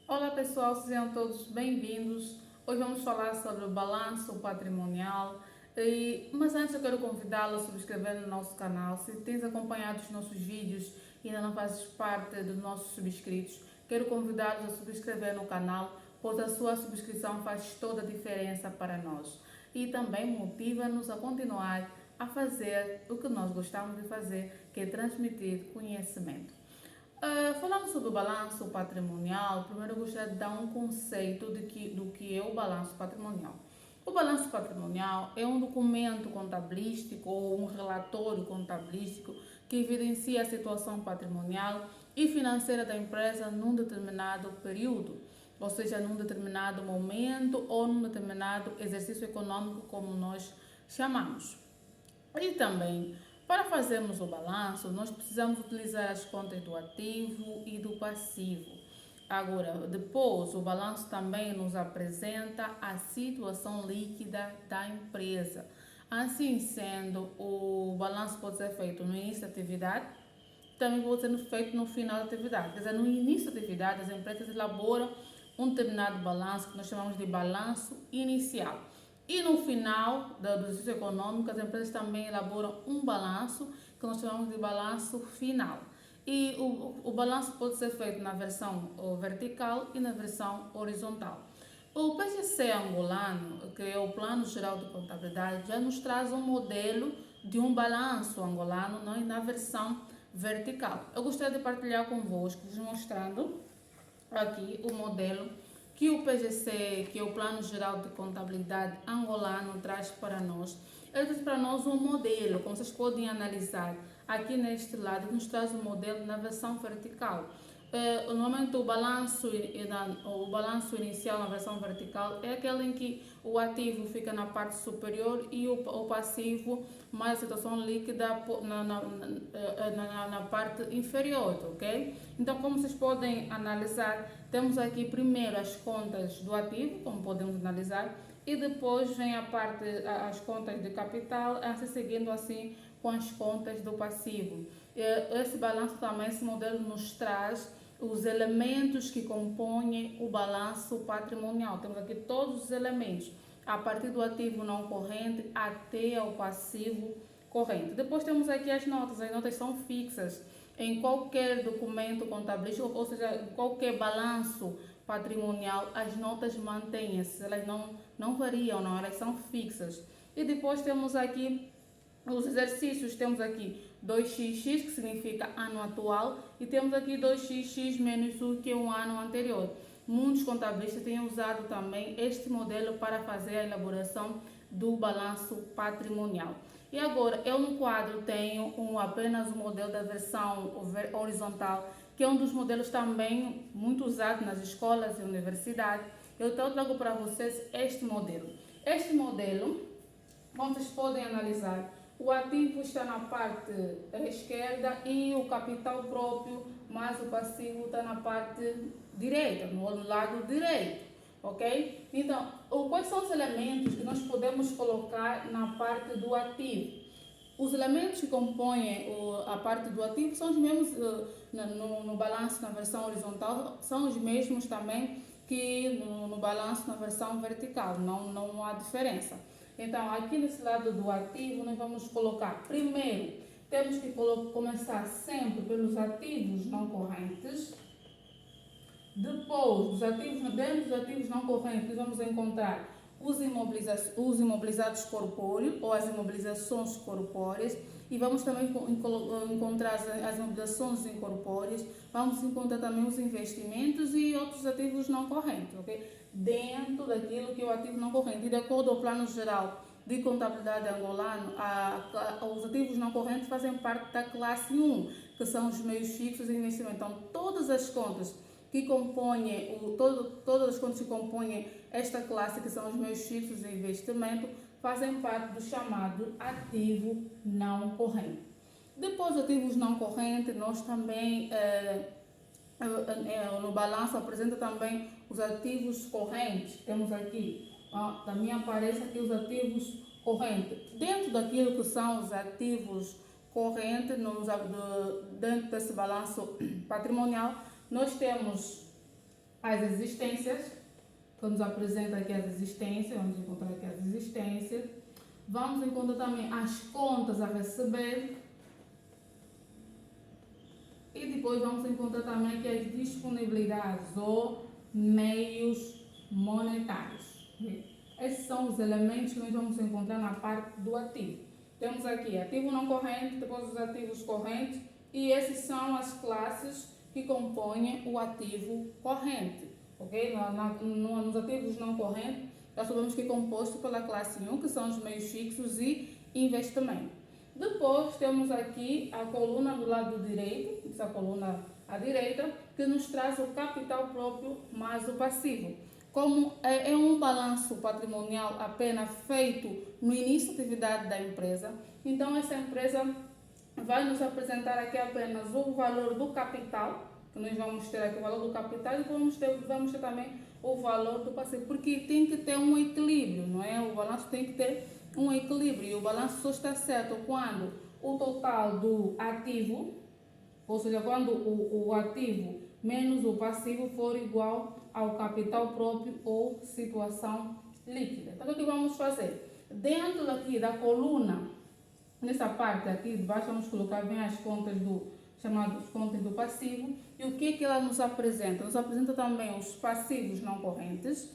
Olá pessoal, sejam todos bem-vindos. Hoje vamos falar sobre o balanço patrimonial. Mas antes eu quero convidá-lo a subscrever no nosso canal. Se tens acompanhado os nossos vídeos e ainda não fazes parte dos nossos subscritos, quero convidá-los a subscrever no canal, pois a sua subscrição faz toda a diferença para nós. E também motiva-nos a continuar a fazer o que nós gostamos de fazer, que é transmitir conhecimento. Falando sobre o balanço patrimonial, primeiro eu gostaria de dar um conceito do que é o balanço patrimonial. O balanço patrimonial é um documento contabilístico ou um relatório contabilístico que evidencia a situação patrimonial e financeira da empresa num determinado período, ou seja, num determinado momento ou num determinado exercício econômico, como nós chamamos. E também, para fazermos o balanço, nós precisamos utilizar as contas do ativo e do passivo. Agora, depois, o balanço também nos apresenta a situação líquida da empresa. Assim sendo, o balanço pode ser feito no início da atividade, também pode ser feito no final da atividade. Quer dizer, no início da atividade, as empresas elaboram um determinado balanço que nós chamamos de balanço inicial. E no final do exercício econômico, as empresas também elaboram um balanço que nós chamamos de balanço final. E o balanço pode ser feito na versão vertical e na versão horizontal. O PGC angolano, que é o Plano Geral de Contabilidade, já nos traz um modelo de um balanço angolano na versão vertical. Eu gostaria de partilhar convosco, vos mostrando aqui o modelo que o PGC, que é o Plano Geral de Contabilidade angolano, traz para nós. Ele traz para nós um modelo, como vocês podem analisar aqui neste lado, nos traz um modelo na versão vertical. Normalmente o balanço inicial na versão vertical é aquele em que o ativo fica na parte superior e o passivo mais a situação líquida na parte inferior, ok? Então, como vocês podem analisar, temos aqui primeiro as contas do ativo, como podemos analisar, e depois vem as contas de capital, assim seguindo assim com as contas do passivo. Esse balanço também, esse modelo nos traz os elementos que compõem o balanço patrimonial. Temos aqui todos os elementos, a partir do ativo não corrente até o passivo corrente. Depois temos aqui as notas são fixas em qualquer documento contabilístico, ou seja, em qualquer balanço patrimonial, as notas mantêm-se, elas não variam, não, elas são fixas. E depois temos aqui os exercícios, temos aqui 2xx, que significa ano atual, e temos aqui 2xx menos 1, que é um ano anterior. Muitos contabilistas têm usado também este modelo para fazer a elaboração do balanço patrimonial. E agora, eu no quadro tenho apenas o modelo da versão horizontal, que é um dos modelos também muito usado nas escolas e universidades. Eu trago para vocês este modelo. Este modelo, como vocês podem analisar, o ativo está na parte esquerda e o capital próprio, mas o passivo está na parte direita, no lado direito, ok? Então, quais são os elementos que nós podemos colocar na parte do ativo? Os elementos que compõem a parte do ativo são os mesmos no balanço na versão horizontal, são os mesmos também que no balanço na versão vertical, não há diferença. Então, aqui nesse lado do ativo, nós vamos colocar, primeiro, temos que começar sempre pelos ativos não correntes. Depois, dentro dos ativos não correntes, vamos encontrar os imobilizados corpóreos ou as imobilizações corpóreas, e vamos também encontrar as imobilizações incorpóreas, vamos encontrar também os investimentos e outros ativos não correntes, ok? Dentro daquilo que é o ativo não corrente. E de acordo ao Plano Geral de Contabilidade angolano, os ativos não correntes fazem parte da classe 1, que são os meios fixos e investimento. Então, todas as contas que compõem, todas as contas que compõem esta classe, que são os meios fixos e investimento, fazem parte do chamado ativo não corrente. Depois dos ativos não correntes, nós também, no balanço, apresenta também os ativos correntes. Temos aqui, também aparece aqui os ativos correntes. Dentro daquilo que são os ativos correntes, dentro desse balanço patrimonial, nós temos as existências, que nos apresenta aqui as existências, vamos encontrar aqui as existências. Vamos encontrar também as contas a receber. E depois vamos encontrar também aqui as disponibilidades ou meios monetários. Esses são os elementos que nós vamos encontrar na parte do ativo. Temos aqui ativo não corrente, depois os ativos correntes, e essas são as classes que compõem o ativo corrente. Ok? Nos ativos não correntes, nós sabemos que é composto pela classe 1, que são os meios fixos e investimento. Depois temos aqui a coluna do lado direito, essa coluna à direita, que nos traz o capital próprio mais o passivo. Como é um balanço patrimonial apenas feito no início da atividade da empresa, então essa empresa vai nos apresentar aqui apenas o valor do capital, que nós vamos ter aqui o valor do capital, e vamos ter também o valor do passivo, porque tem que ter um equilíbrio, não é? O balanço tem que ter um equilíbrio, e o balanço só está certo quando o total do ativo, ou seja, quando o ativo menos o passivo for igual ao capital próprio ou situação líquida. Então, o que vamos fazer? Dentro aqui da coluna, nessa parte aqui de baixo, vamos colocar bem as contas chamadas contas do passivo. E o que ela nos apresenta? Nos apresenta também os passivos não correntes,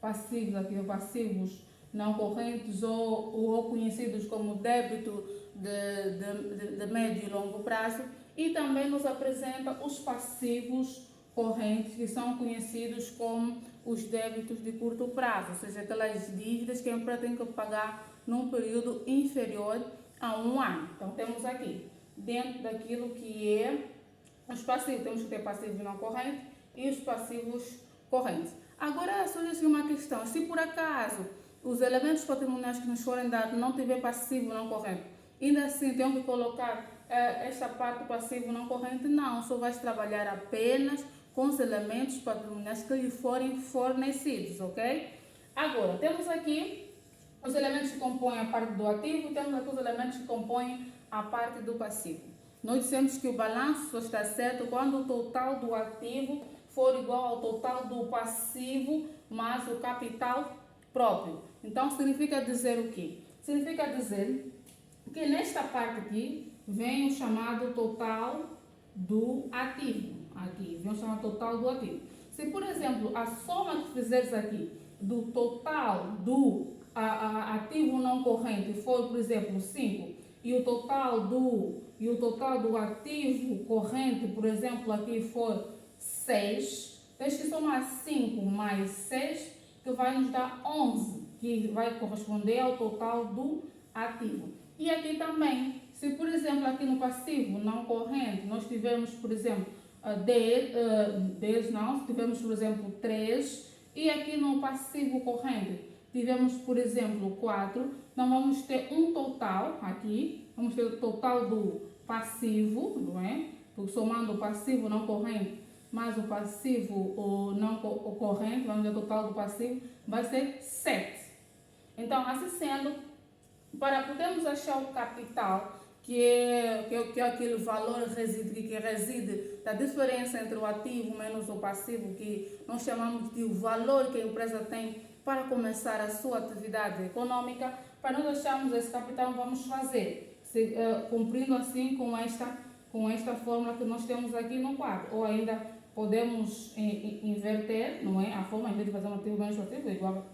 passivos não correntes ou conhecidos como débito de médio e longo prazo, e também nos apresenta os passivos correntes, que são conhecidos como os débitos de curto prazo, ou seja, aquelas dívidas que a empresa tem que pagar num período inferior a 1 ano. Então temos aqui, dentro daquilo que é os passivos, temos que ter passivos não correntes e os passivos correntes. Agora surge uma questão: se por acaso os elementos patrimoniais que nos forem dados não tiver passivo não corrente, ainda assim temos que colocar esta parte passivo não corrente? Não, só vais trabalhar apenas com os elementos patrimoniais que lhe forem fornecidos, ok? Agora, temos aqui os elementos que compõem a parte do ativo e temos aqui os elementos que compõem a parte do passivo. Nós dissemos que o balanço está certo quando o total do ativo for igual ao total do passivo mais o capital próprio. Então, significa dizer o quê? Significa dizer que nesta parte aqui vem o chamado total do ativo. Aqui vem o chamado total do ativo. Se, por exemplo, a soma que fizeres aqui do total do ativo não corrente for, por exemplo, 5, e o total do ativo corrente, por exemplo, aqui for 6, tens que somar 5 mais 6, que vai nos dar 11, que vai corresponder ao total do ativo. E aqui também, se por exemplo aqui no passivo não corrente nós tivermos, por exemplo, 10, se tivermos, por exemplo, 3, e aqui no passivo corrente tivemos, por exemplo, 4, então vamos ter um total aqui, vamos ter o total do passivo, não é? Porque somando o passivo não corrente mais o passivo não corrente, vamos ver o total do passivo, vai ser 7. Então, assim sendo, para podermos achar o capital, que é aquele valor que reside da diferença entre o ativo menos o passivo, que nós chamamos de o valor que a empresa tem para começar a sua atividade econômica, para nós acharmos esse capital, vamos fazer, cumprindo assim com esta fórmula que nós temos aqui no quadro, ou ainda podemos inverter, não é? A forma, em vez de fazer um ativo menos ativo, igual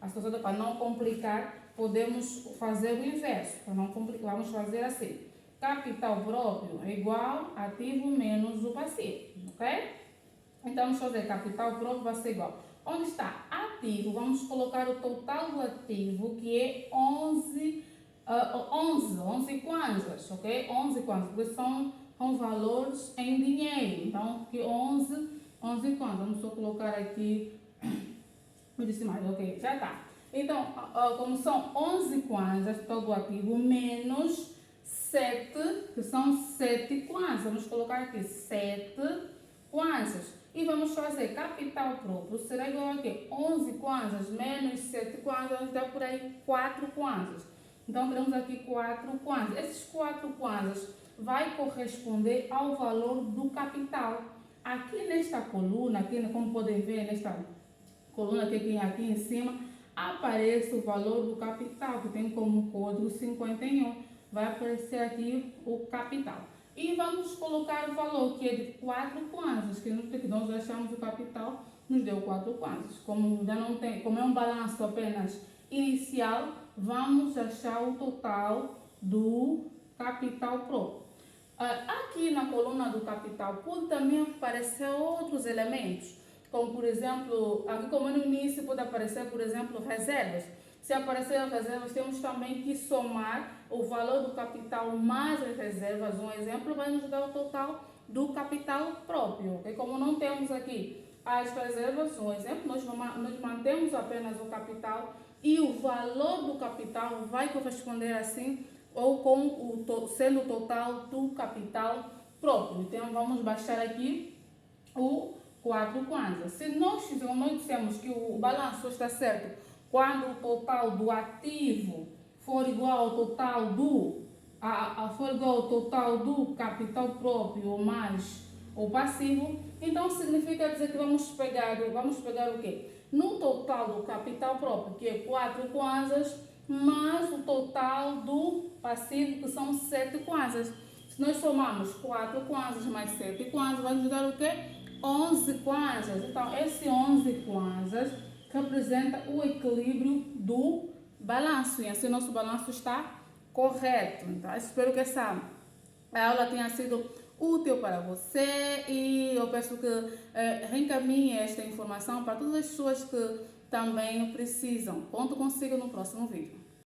a situação, para não complicar, podemos fazer o inverso, para não complicar, vamos fazer assim: capital próprio é igual ativo menos o passivo, ok? Então vamos fazer capital próprio vai ser igual. Onde está ativo, vamos colocar o total do ativo, que é 11 kwanzas, ok? 11 kwanzas, porque são valores em dinheiro. Então, aqui 11 kwanzas. Vamos só colocar aqui o decimal, ok? Já está. Então, como são 11 kwanzas, todo o ativo, menos 7, que são 7 kwanzas. Vamos colocar aqui 7 kwanzas. E vamos fazer capital próprio, será igual a quê? 11 kwanzas menos 7 kwanzas, dá por aí 4 kwanzas. Então, teremos aqui 4 kwanzas. Esses 4 kwanzas vai corresponder ao valor do capital. aqui nesta coluna, aqui, como podem ver, nesta coluna que tem aqui em cima, aparece o valor do capital, que tem como código 51. Vai aparecer aqui o capital. E vamos colocar o valor, que é de 4 kwanzas, que nós achamos o capital, nos deu 4 kwanzas. Como ainda não tem, como é um balanço apenas inicial, vamos achar o total do capital próprio. Aqui na coluna do capital pode também aparecer outros elementos, como por exemplo, aqui como no início pode aparecer, por exemplo, reservas. Se aparecer as reservas, temos também que somar o valor do capital mais as reservas. Um exemplo vai nos dar o total do capital próprio. Okay? Como não temos aqui as reservas, um exemplo, nós mantemos apenas o capital e o valor do capital vai corresponder assim ou com sendo o total do capital próprio. Então, vamos baixar aqui o 4 kwanzas. Se nós dissemos que o balanço está certo quando o total do ativo for igual ao total do capital próprio mais o passivo, então significa dizer que vamos pegar o quê? No total do capital próprio, que é 4 kwanzas, mais o total do passivo, que são 7 kwanzas. Se nós somarmos 4 kwanzas mais 7 kwanzas, vai nos dar o quê? 11 kwanzas. Então, esse 11 kwanzas representa o equilíbrio do balanço. E assim, nosso balanço está correto. Então, espero que essa aula tenha sido útil para você e eu peço que reencaminhe esta informação para todas as pessoas que também precisam. Conto consigo no próximo vídeo.